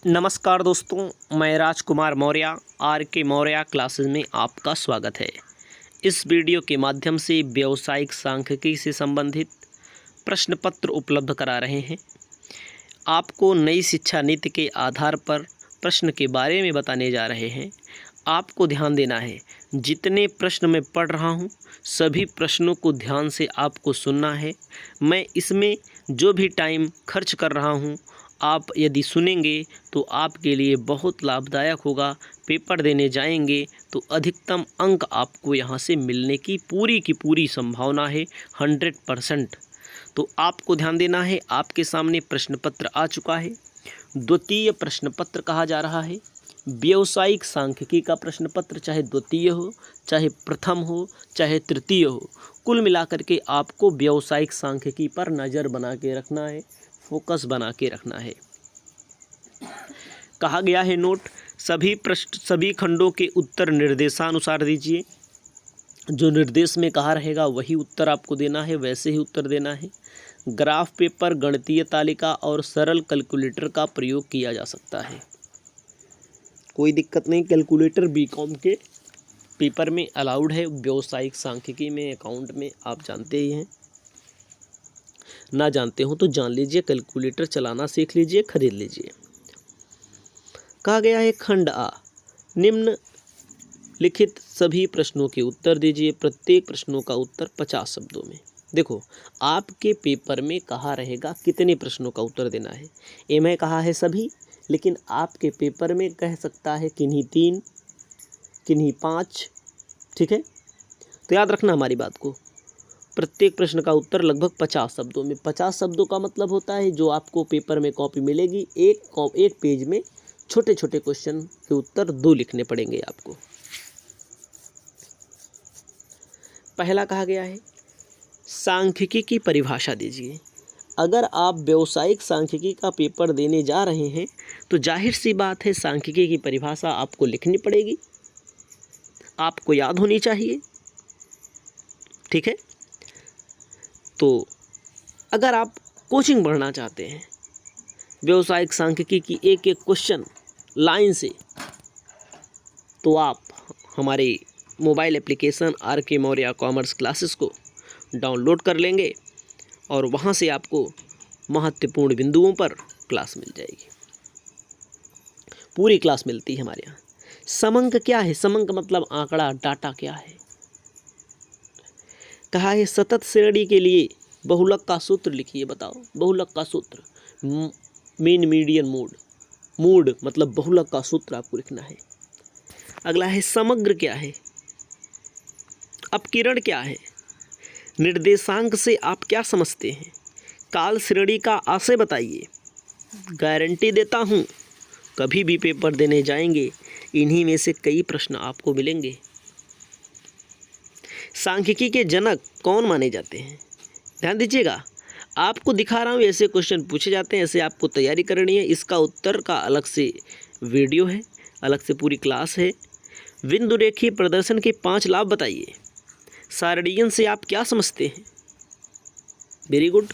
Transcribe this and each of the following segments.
नमस्कार दोस्तों, मैं राजकुमार मौर्य आर के मौर्य क्लासेस में आपका स्वागत है। इस वीडियो के माध्यम से व्यावसायिक सांख्यिकी से संबंधित प्रश्न पत्र उपलब्ध करा रहे हैं। आपको नई शिक्षा नीति के आधार पर प्रश्न के बारे में बताने जा रहे हैं। आपको ध्यान देना है, जितने प्रश्न मैं पढ़ रहा हूँ सभी प्रश्नों को ध्यान से आपको सुनना है। मैं इसमें जो भी टाइम खर्च कर रहा हूँ, आप यदि सुनेंगे तो आपके लिए बहुत लाभदायक होगा। पेपर देने जाएंगे तो अधिकतम अंक आपको यहाँ से मिलने की पूरी संभावना है, 100%। तो आपको ध्यान देना है। आपके सामने प्रश्न पत्र आ चुका है। द्वितीय प्रश्न पत्र कहा जा रहा है। व्यावसायिक सांख्यिकी का प्रश्न पत्र, चाहे द्वितीय हो, चाहे प्रथम हो, चाहे तृतीय हो, कुल मिलाकर के आपको व्यावसायिक सांख्यिकी पर नज़र बना के रखना है, फोकस बना के रखना है। कहा गया है नोट, सभी खंडों के उत्तर निर्देशानुसार दीजिए। जो निर्देश में कहा रहेगा वही उत्तर आपको देना है, वैसे ही उत्तर देना है। ग्राफ पेपर, गणितीय तालिका और सरल कैलकुलेटर का प्रयोग किया जा सकता है, कोई दिक्कत नहीं। कैलकुलेटर बीकॉम के पेपर में अलाउड है, व्यावसायिक सांख्यिकी में, अकाउंट में आप जानते ही हैं। ना जानते हो तो जान लीजिए, कैलकुलेटर चलाना सीख लीजिए, खरीद लीजिए। कहा गया है खंड आ, निम्न लिखित सभी प्रश्नों के उत्तर दीजिए। प्रत्येक प्रश्नों का उत्तर 50 शब्दों में। देखो, आपके पेपर में कहा रहेगा कितने प्रश्नों का उत्तर देना है। ये मैं कहा है सभी, लेकिन आपके पेपर में कह सकता है किन्हीं 3, किन्हीं 5, ठीक है। तो याद रखना हमारी बात को। प्रत्येक प्रश्न का उत्तर लगभग 50 शब्दों में। 50 शब्दों का मतलब होता है जो आपको पेपर में कॉपी मिलेगी, एक पेज में छोटे छोटे क्वेश्चन के उत्तर 2 लिखने पड़ेंगे आपको। पहला कहा गया है सांख्यिकी की परिभाषा दीजिए। अगर आप व्यावसायिक सांख्यिकी का पेपर देने जा रहे हैं तो जाहिर सी बात है सांख्यिकी की परिभाषा आपको लिखनी पड़ेगी, आपको याद होनी चाहिए, ठीक है। तो अगर आप कोचिंग पढ़ना चाहते हैं व्यावसायिक सांख्यिकी की एक एक क्वेश्चन लाइन से, तो आप हमारे मोबाइल एप्लीकेशन आर के मौर्य कॉमर्स क्लासेस को डाउनलोड कर लेंगे और वहाँ से आपको महत्वपूर्ण बिंदुओं पर क्लास मिल जाएगी। पूरी क्लास मिलती है हमारे यहाँ। समंक क्या है? समंक मतलब आंकड़ा, डाटा क्या है। कहा है सतत श्रेणी के लिए बहुलक का सूत्र लिखिए। बताओ, बहुलक का सूत्र, मीन मीडियन मूड मतलब बहुलक का सूत्र आपको लिखना है। अगला है समग्र क्या है, अपकिरण क्या है, निर्देशांक से आप क्या समझते हैं, काल श्रेणी का आशय बताइए। गारंटी देता हूँ कभी भी पेपर देने जाएंगे इन्हीं में से कई प्रश्न आपको मिलेंगे। सांख्यिकी के जनक कौन माने जाते हैं? ध्यान दीजिएगा, आपको दिखा रहा हूँ ऐसे क्वेश्चन पूछे जाते हैं, ऐसे आपको तैयारी करनी है। इसका उत्तर का अलग से वीडियो है, अलग से पूरी क्लास है। बिंदु रेखीय प्रदर्शन के 5 लाभ बताइए। सारणियन से आप क्या समझते हैं? Very good.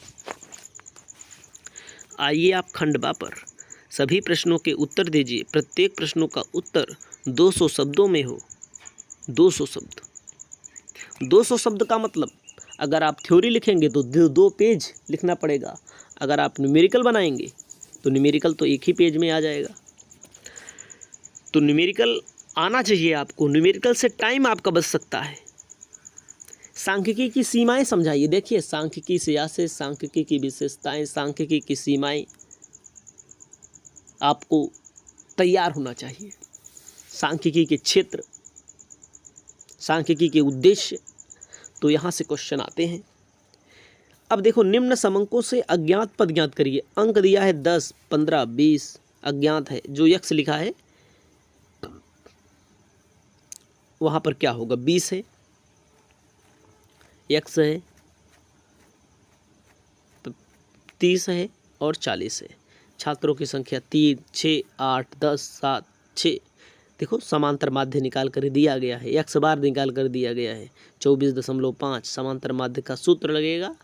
आइए आप खंड बा पर सभी प्रश्नों के उत्तर दीजिए। प्रत्येक प्रश्नों का उत्तर 200 शब्दों में हो। 200 शब्द। 200 शब्द का मतलब अगर आप थ्योरी लिखेंगे तो 2 पेज लिखना पड़ेगा। अगर आप न्यूमेरिकल बनाएंगे तो न्यूमेरिकल तो एक ही पेज में आ जाएगा। तो न्यूमेरिकल आना चाहिए आपको, न्यूमेरिकल से टाइम आपका बच सकता है। सांख्यिकी की सीमाएं समझाइए। देखिए, सांख्यिकी से आशय, सांख्यिकी की विशेषताएं, सांख्यिकी की सीमाएं, आपको तैयार होना चाहिए। सांख्यिकी के क्षेत्र, सांख्यिकी के उद्देश्य, तो यहाँ से क्वेश्चन आते हैं। अब देखो, निम्न समंकों से अज्ञात पद ज्ञात करिए। अंक दिया है 10, 15, 20, अज्ञात है। जो यक्ष लिखा है वहाँ पर क्या होगा? 20 है, यक्ष है, 30 है और 40 है। छात्रों की संख्या 3, 6, 8, 10, 7, 6। देखो, समांतर माध्य निकाल कर दिया गया है, यक्ष बार निकाल कर दिया गया है 24.5। समांतर माध्य का सूत्र लगेगा।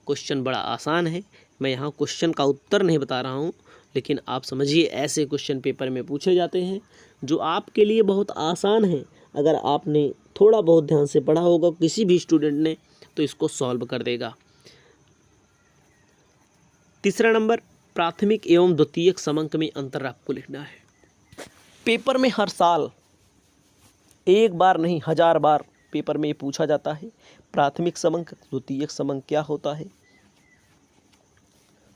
क्वेश्चन बड़ा आसान है। मैं यहाँ क्वेश्चन का उत्तर नहीं बता रहा हूँ, लेकिन आप समझिए ऐसे क्वेश्चन पेपर में पूछे जाते हैं जो आपके लिए बहुत आसान है। अगर आपने थोड़ा बहुत ध्यान से पढ़ा होगा किसी भी स्टूडेंट ने तो इसको सॉल्व कर देगा। तीसरा नंबर, प्राथमिक एवं द्वितीयक समंक में अंतर आपको लिखना है। पेपर में हर साल एक बार नहीं 1000 बार पेपर में पूछा जाता है प्राथमिक समंक द्वितीयक समंक क्या होता है,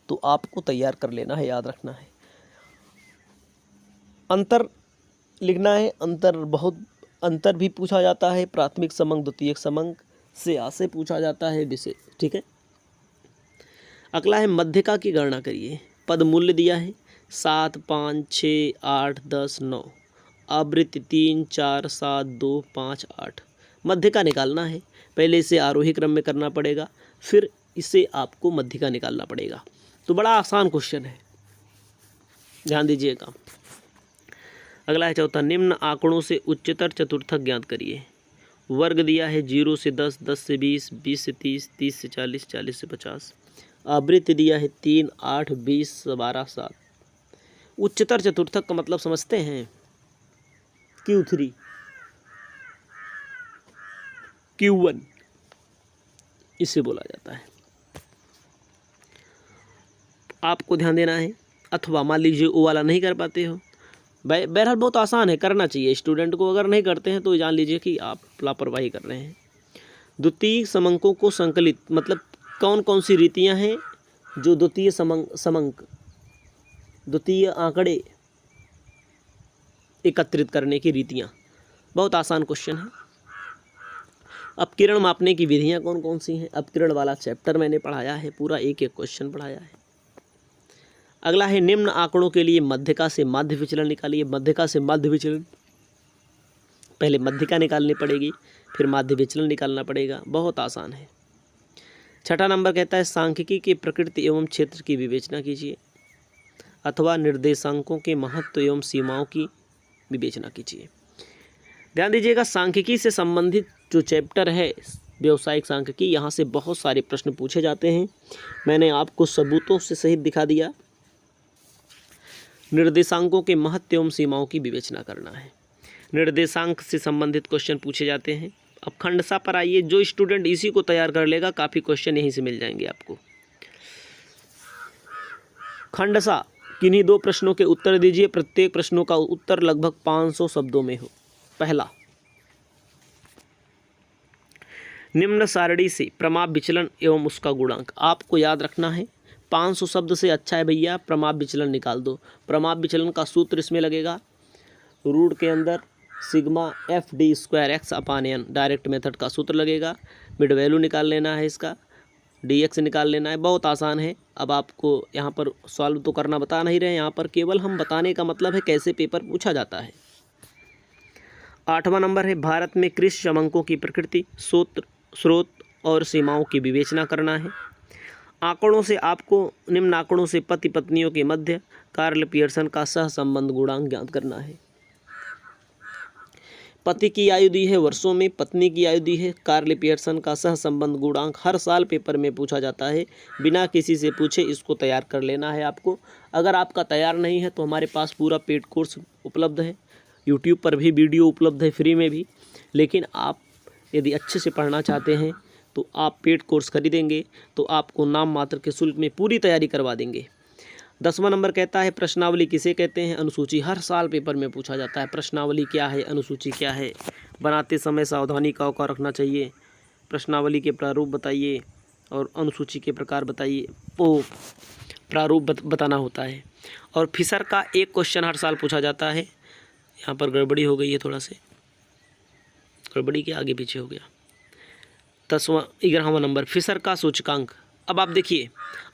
तो आपको तैयार कर लेना है, याद रखना है। अंतर लिखना है, अंतर भी पूछा जाता है, प्राथमिक समंक द्वितीयक समंक से आसे पूछा जाता है विषय, ठीक है। अगला है मध्यका की गणना करिए। पद मूल्य दिया है 7, 5, 6, 8, 10, 9, आवृत्ति 3, 4, 7, 2, 5, 8। मध्यका निकालना है। पहले इसे आरोही क्रम में करना पड़ेगा, फिर इसे आपको मध्यका निकालना पड़ेगा। तो बड़ा आसान क्वेश्चन है, ध्यान दीजिएगा। अगला है चौथा, निम्न आंकड़ों से उच्चतर चतुर्थक ज्ञात करिए। वर्ग दिया है 0 से 10, 10 से 20, 20 से 30, 30 से 40, 40 से 50। आवृत्ति दिया है 3, 8, 20, 12, 7। उच्चतर चतुर्थक का मतलब समझते हैं? Q3, Q1 इसे बोला जाता है। आपको ध्यान देना है। अथवा मान लीजिए वो वाला नहीं कर पाते हो, बहरहाल बहुत आसान है, करना चाहिए स्टूडेंट को। अगर नहीं करते हैं तो जान लीजिए कि आप लापरवाही कर रहे हैं। द्वितीय समंकों को संकलित, मतलब कौन कौन सी रीतियां हैं जो द्वितीय समंक द्वितीय आंकड़े एकत्रित करने की रीतियां। बहुत आसान क्वेश्चन है। अपकिरण मापने की विधियां कौन कौन सी हैं, अपकिरण वाला चैप्टर मैंने पढ़ाया है, पूरा एक एक क्वेश्चन पढ़ाया है। अगला है निम्न आंकड़ों के लिए मध्यका से माध्य विचलन निकालिए। मध्यका से माध्य विचलन, पहले मध्यका निकालनी पड़ेगी, फिर माध्य विचलन निकालना पड़ेगा। बहुत आसान है। छठा नंबर कहता है सांख्यिकी के प्रकृति एवं क्षेत्र की विवेचना कीजिए, अथवा निर्देशांकों के महत्व एवं सीमाओं की विवेचना कीजिए। ध्यान दीजिएगा, सांख्यिकी से संबंधित जो चैप्टर है व्यावसायिक सांख्यिकी, यहाँ से बहुत सारे प्रश्न पूछे जाते हैं। मैंने आपको सबूतों से सहित दिखा दिया। निर्देशांकों के महत्व एवं सीमाओं की विवेचना करना है। निर्देशांक से संबंधित क्वेश्चन पूछे जाते हैं। अब खंडसा पर आइए, जो स्टूडेंट इसी को तैयार कर लेगा काफ़ी क्वेश्चन यहीं से मिल जाएंगे आपको। खंडसा, किन्हीं 2 प्रश्नों के उत्तर दीजिए, प्रत्येक प्रश्नों का उत्तर लगभग 500 शब्दों में हो। पहला, निम्न सारणी से प्रमाप विचलन एवं उसका गुणांक आपको याद रखना है। 500 शब्द से अच्छा है भैया प्रमाप विचलन निकाल दो। प्रमाप विचलन का सूत्र इसमें लगेगा, रूट के अंदर sigma FD² x/n, direct method का सूत्र लगेगा। मिड वैल्यू निकाल लेना है, इसका dx निकाल लेना है। बहुत आसान है। अब आपको यहाँ पर सॉल्व तो करना बता नहीं रहे, यहाँ पर केवल हम बताने का मतलब है कैसे पेपर पूछा जाता है। 8वां नंबर है भारत में कृषि समंकों की प्रकृति, स्रोत और सीमाओं की विवेचना करना है। आंकड़ों से आपको निम्न आंकड़ों से पति पत्नियों के मध्य कार्ल पियर्सन का सहसंबंध गुणांक ज्ञात करना है। पति की आयु दी है वर्षों में, पत्नी की आयु दी है। कार्ल पियर्सन का सहसंबंध गुणांक हर साल पेपर में पूछा जाता है, बिना किसी से पूछे इसको तैयार कर लेना है आपको। अगर आपका तैयार नहीं है तो हमारे पास पूरा पेड कोर्स उपलब्ध है, यूट्यूब पर भी वीडियो उपलब्ध है फ्री में भी। लेकिन आप यदि अच्छे से पढ़ना चाहते हैं तो आप पेड कोर्स खरीदेंगे तो आपको नाम मात्र के शुल्क में पूरी तैयारी करवा देंगे। 10वां नंबर कहता है प्रश्नावली किसे कहते हैं। अनुसूची हर साल पेपर में पूछा जाता है। प्रश्नावली क्या है, अनुसूची क्या है, बनाते समय सावधानी का रखना चाहिए। प्रश्नावली के प्रारूप बताइए और अनुसूची के प्रकार बताइए, वो प्रारूप बताना होता है। और फिशर का एक क्वेश्चन हर साल पूछा जाता है। यहाँ पर गड़बड़ी हो गई है, थोड़ा से गड़बड़ी के आगे पीछे हो गया। 11वां नंबर फिशर का सूचकांक। अब आप देखिए,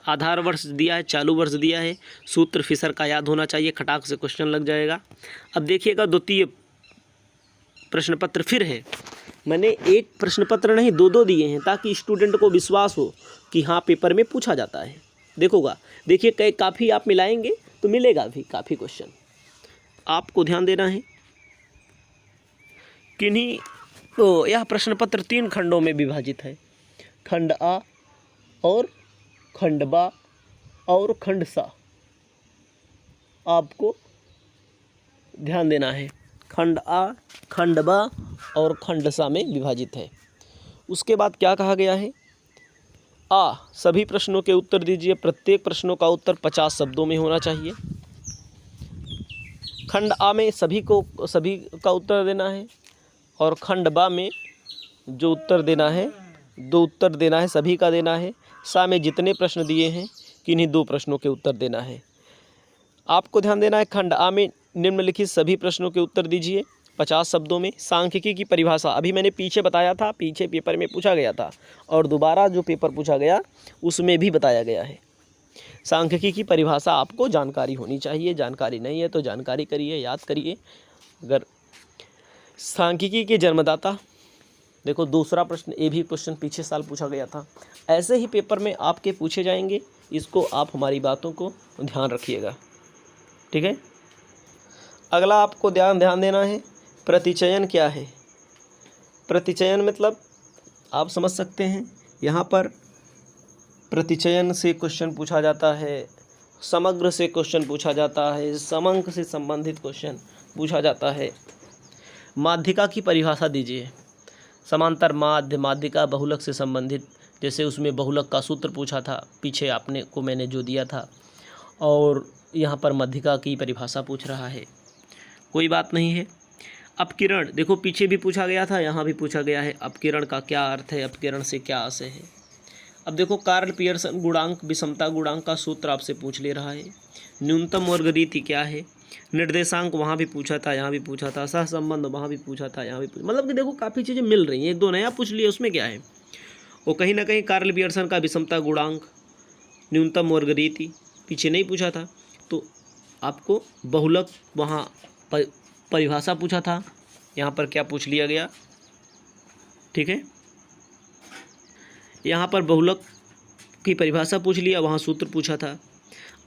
आधार वर्ष दिया है, चालू वर्ष दिया है, सूत्र फिशर का याद होना चाहिए, खटाक से क्वेश्चन लग जाएगा। अब देखिएगा द्वितीय प्रश्न पत्र फिर है। मैंने एक प्रश्न पत्र नहीं 2 दिए हैं ताकि स्टूडेंट को विश्वास हो कि हाँ पेपर में पूछा जाता है। देखिए काफ़ी आप मिलाएंगे तो मिलेगा भी काफ़ी क्वेश्चन। आपको ध्यान देना है। किन्हीं तो यह प्रश्न पत्र 3 खंडों में विभाजित है, खंड आ और खंड बा और खंड सा। आपको ध्यान देना है। खंड आ, खंड ब और खंड सा में विभाजित है। उसके बाद क्या कहा गया है? आ, सभी प्रश्नों के उत्तर दीजिए, प्रत्येक प्रश्नों का उत्तर 50 शब्दों में होना चाहिए। खंड आ में सभी का उत्तर देना है और खंड बा में जो उत्तर देना है, 2 उत्तर देना है, सभी का देना है। सा में जितने प्रश्न दिए हैं किन्हीं 2 प्रश्नों के उत्तर देना है। आपको ध्यान देना है, खंड आ में निम्नलिखित सभी प्रश्नों के उत्तर दीजिए 50 शब्दों में। सांख्यिकी की परिभाषा अभी मैंने पीछे बताया था, पीछे पेपर में पूछा गया था और दोबारा जो पेपर पूछा गया उसमें भी बताया गया है। सांख्यिकी की परिभाषा आपको जानकारी होनी चाहिए, जानकारी नहीं है तो जानकारी करिए, याद करिए। अगर सांख्यिकी के जन्मदाता, देखो दूसरा प्रश्न, ये भी क्वेश्चन पिछले साल पूछा गया था। ऐसे ही पेपर में आपके पूछे जाएंगे, इसको आप हमारी बातों को ध्यान रखिएगा, ठीक है। अगला आपको ध्यान देना है, प्रतिचयन क्या है। प्रतिचयन मतलब आप समझ सकते हैं, यहाँ पर प्रतिचयन से क्वेश्चन पूछा जाता है, समग्र से क्वेश्चन पूछा जाता है, समंक से संबंधित क्वेश्चन पूछा जाता है। माध्यिका की परिभाषा दीजिए। समांतर माध्य, माध्यिका, बहुलक से संबंधित, जैसे उसमें बहुलक का सूत्र पूछा था पीछे आपने को मैंने जो दिया था, और यहाँ पर माध्यिका की परिभाषा पूछ रहा है, कोई बात नहीं है। अपकिरण, देखो पीछे भी पूछा गया था, यहाँ भी पूछा गया है। अपकिरण का क्या अर्थ है, अपकिरण से क्या आशय है। अब देखो कार्ल पियर्सन गुणांक, विषमता गुणांक का सूत्र आपसे पूछ ले रहा है। न्यूनतम वर्ग रीति क्या है। निर्देशांक वहाँ भी पूछा था, यहाँ भी पूछा था। सहसंबंध वहाँ भी पूछा था, यहाँ भी मतलब कि देखो काफ़ी चीज़ें मिल रही हैं। 1-2 नया पूछ लिए, उसमें क्या है। वो कहीं ना कहीं कार्ल पियर्सन का विषमता गुणांक, न्यूनतम वर्ग रीति पीछे नहीं पूछा था, तो आपको बहुलक वहाँ परिभाषा पूछा था, यहाँ पर क्या पूछ लिया गया, ठीक है। यहाँ पर बहुलक की परिभाषा पूछ लिया, वहाँ सूत्र पूछा था।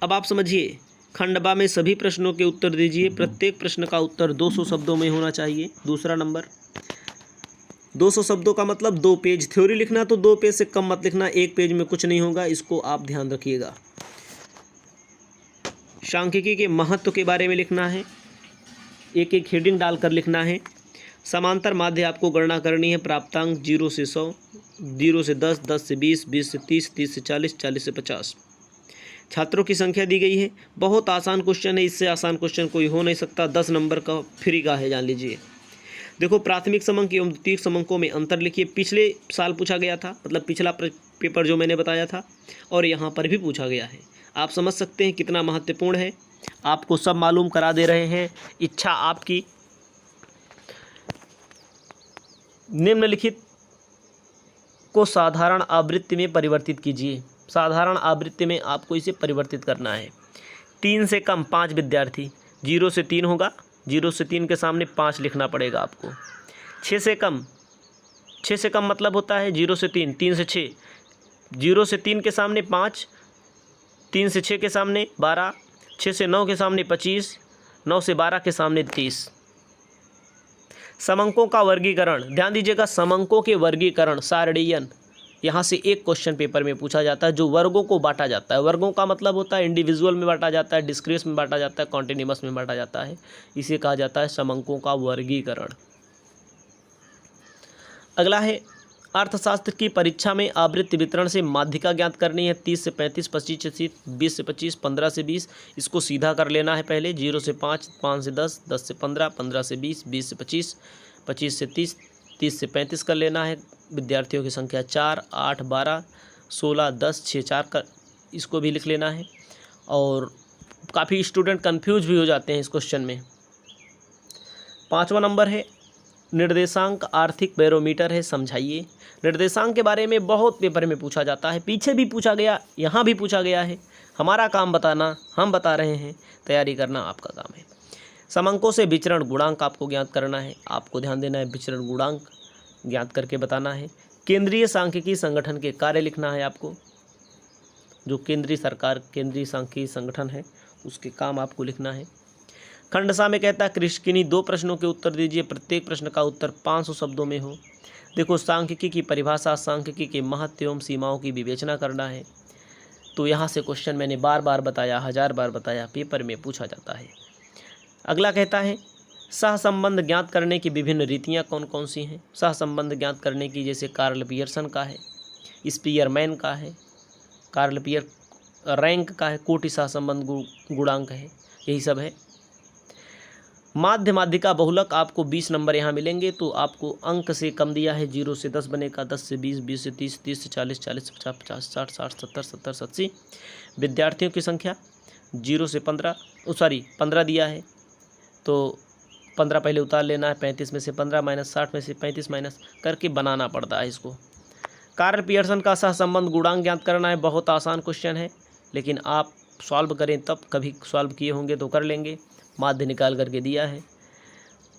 अब आप समझिए, खंडबा में सभी प्रश्नों के उत्तर दीजिए, प्रत्येक प्रश्न का उत्तर 200 शब्दों में होना चाहिए। दूसरा नंबर, 200 शब्दों का मतलब 2 पेज। थ्योरी लिखना तो 2 पेज से कम मत लिखना, 1 पेज में कुछ नहीं होगा, इसको आप ध्यान रखिएगा। सांख्यिकी के महत्व के बारे में लिखना है, एक एक हेडिंग डालकर लिखना है। समांतर माध्य आपको गणना करनी है, प्राप्तांक 0 से 100, 0 से 10, 10 से 20, 20 से 30, 30 से 40, 40 से 50। छात्रों की संख्या दी गई है। बहुत आसान क्वेश्चन है, इससे आसान क्वेश्चन कोई हो नहीं सकता। 10 नंबर का फ्री का है, जान लीजिए। देखो प्राथमिक समंक एवं द्वितीयक समंकों में अंतर लिखिए। पिछले साल पूछा गया था, मतलब पिछला पेपर जो मैंने बताया था, और यहाँ पर भी पूछा गया है। आप समझ सकते हैं कितना महत्वपूर्ण है, आपको सब मालूम करा दे रहे हैं। इच्छा आपकी, निम्नलिखित को साधारण आवृत्ति में परिवर्तित कीजिए। साधारण आवृत्ति में आपको इसे परिवर्तित करना है। 3 से कम 5 विद्यार्थी, 0 से 3 होगा, 0 से 3 के सामने 5 लिखना पड़ेगा आपको। 6 से कम मतलब होता है 0 से 3, 3 से 6, 0 से 3 के सामने 5, 3 से 6 के सामने 12, 6 से 9 के सामने 25, 9 से 12 के सामने 30। समंकों का वर्गीकरण, ध्यान दीजिएगा, समंकों के वर्गीकरण, सारणीयन, यहाँ से एक क्वेश्चन पेपर में पूछा जाता है, जो वर्गों को बांटा जाता है। वर्गों का मतलब होता है इंडिविजुअल में बांटा जाता है, डिस्क्रीस में बांटा जाता है, कॉन्टिन्यूअस में बांटा जाता है, इसे कहा जाता है समंकों का वर्गीकरण। अगला है, अर्थशास्त्र की परीक्षा में आवृत्ति वितरण से माध्यिका ज्ञात करनी है। 30 से 35, 25 से 30, 20 से 25, 15 से 20, इसको सीधा कर लेना है पहले। 0 से 5, 5 से 10, 10 से 15, 15 से 20, 20 से 25, 25 से 30, 30 से 35 कर लेना है। विद्यार्थियों की संख्या 4, 8, 12, 16, 10, 6, 4 का इसको भी लिख लेना है। और काफ़ी स्टूडेंट कंफ्यूज भी हो जाते हैं इस क्वेश्चन में। 5वां नंबर है, निर्देशांक आर्थिक बैरोमीटर है, समझाइए। निर्देशांक के बारे में बहुत पेपर में पूछा जाता है, पीछे भी पूछा गया, यहाँ भी पूछा गया है। हमारा काम बताना, हम बता रहे हैं, तैयारी करना आपका काम है। समंकों से विचरण गुणांक आपको ज्ञात करना है, आपको ध्यान देना है, विचरण गुणांक ज्ञात करके बताना है। केंद्रीय सांख्यिकी संगठन के कार्य लिखना है आपको, जो केंद्रीय सरकार, केंद्रीय सांख्यिकी संगठन है, उसके काम आपको लिखना है। खंड सा में कहता है किन्हीं 2 प्रश्नों के उत्तर दीजिए, प्रत्येक प्रश्न का उत्तर 500 शब्दों में हो। देखो सांख्यिकी की परिभाषा, सांख्यिकी के महत्व एवं सीमाओं की विवेचना करना है। तो यहाँ से क्वेश्चन मैंने बार बार बताया, 1000 बार बताया, पेपर में पूछा जाता है। अगला कहता है सहसंबंध ज्ञात करने की विभिन्न रीतियाँ कौन कौन सी हैं। सहसंबंध ज्ञात करने की जैसे कार्ल पियर्सन का है, स्पीयरमैन का है, कार्ल पियर रैंक का है, कोटि सहसंबंध गुणांक है, यही सब है। माध्य माध्यिका बहुलक आपको 20 नंबर यहाँ मिलेंगे, तो आपको अंक से कम दिया है, 0 से 10 बनेगा, 10 से 20, 20 से 30, 30 से 40, 40 से 50, 50 से 60, 60, 70, 70 से 80। विद्यार्थियों की संख्या 0 से 15 15 दिया है, तो 15 पहले उतार लेना है, 35 में से 15 माइनस 60 में से 35 माइनस करके बनाना पड़ता है इसको। कार्ल पियर्सन का सहसंबंध गुणांक ज्ञात करना है, बहुत आसान क्वेश्चन है, लेकिन आप सॉल्व करें तब, कभी सॉल्व किए होंगे तो कर लेंगे। माध्य निकाल करके दिया है।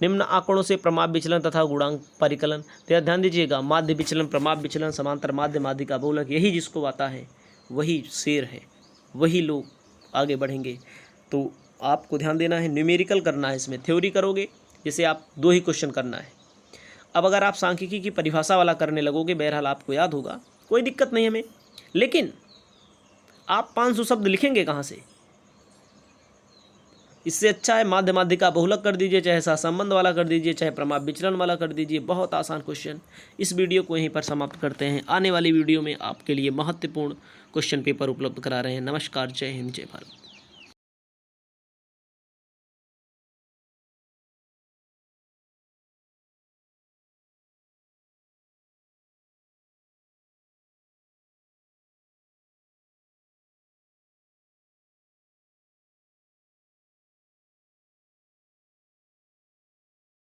निम्न आंकड़ों से प्रमाप विचलन तथा गुणांक परिकलन, तो ध्यान दीजिएगा, माध्य विचलन, प्रमाप विचलन, समांतर माध्य, माध्यिका बहुलक, यही जिसको आता है वही शेर है, वही लोग आगे बढ़ेंगे। तो आपको ध्यान देना है, न्यूमेरिकल करना है, इसमें थ्योरी करोगे जैसे आप 2 ही क्वेश्चन करना है। अब अगर आप सांख्यिकी की परिभाषा वाला करने लगोगे, बहरहाल आपको याद होगा, कोई दिक्कत नहीं हमें, लेकिन आप 500 शब्द लिखेंगे कहाँ से? इससे अच्छा है माध्य माध्यिका बहुलक कर दीजिए, चाहे सहसंबंध वाला कर दीजिए, चाहे प्रमाप विचलन वाला कर दीजिए, बहुत आसान क्वेश्चन। इस वीडियो को यहीं पर समाप्त करते हैं। आने वाली वीडियो में आपके लिए महत्वपूर्ण क्वेश्चन पेपर उपलब्ध करा रहे हैं। नमस्कार, जय हिंद, जय भारत।